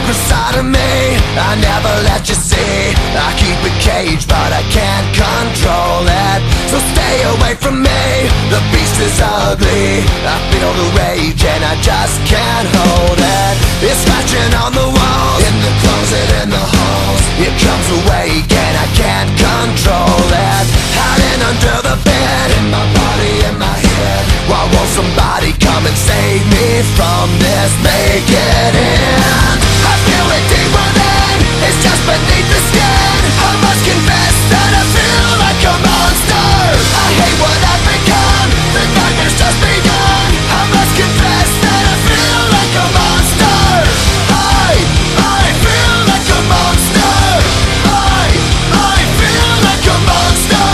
secret side of me I never let you see. I keep it caged but I can't control it. So stay away from me, the beast is ugly. I feel the rage and I just can't hold it. It's scratching on the walls, in the closet, in the halls. It comes awake and I can't control it. Hiding under the bed, in my body, in my head. Why won't somebody come and save me from this? Make it in. I feel it deep within, it's just beneath the skin. I must confess that I feel like a monster. I hate what I've become, the nightmare's just begun. I must confess that I feel like a monster. I feel like a monster. I feel like a monster.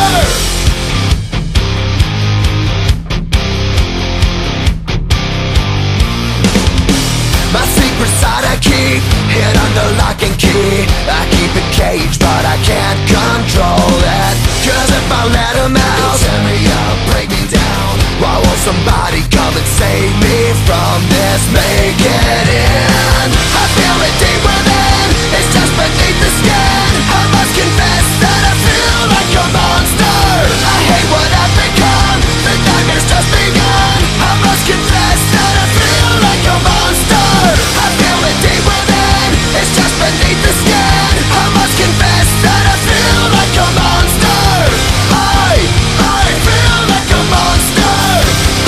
My secret side I keep hid under lock and key. I keep it caged but I can't control it. Cause if I let him out, he'll tear me up, break me down. Why won't somebody come and save me from this? Make it in. I feel it deep within, it's just beneath the skin. I must confess that I feel like a monster. I hate what I've become, the nightmare's just begun. I must confess that I feel like a monster. I feel it deep within, it's just beneath the skin. I must confess that I feel like a monster. I feel like a monster.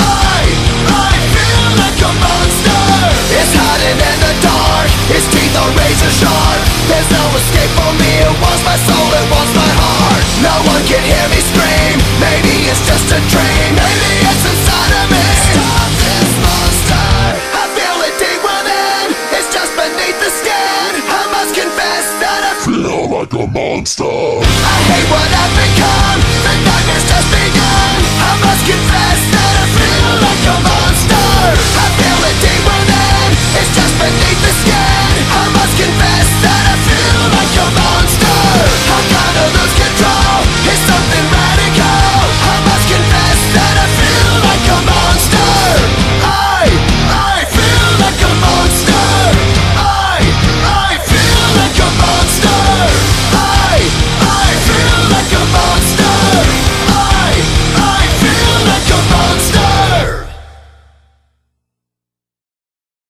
I feel like a monster. It's hiding in the dark, its teeth are razor sharp. There's no escape for me, it wants my soul, it wants my heart. No one can hear me scream, maybe it's just a dream. Maybe it's inside of me. Stop this monster. I feel it deep within, it's just beneath the skin. I must confess that I feel like a monster. I hate what I've become, the nightmare's just begun. I must confess that I feel like a monster. I feel it deep within, it's just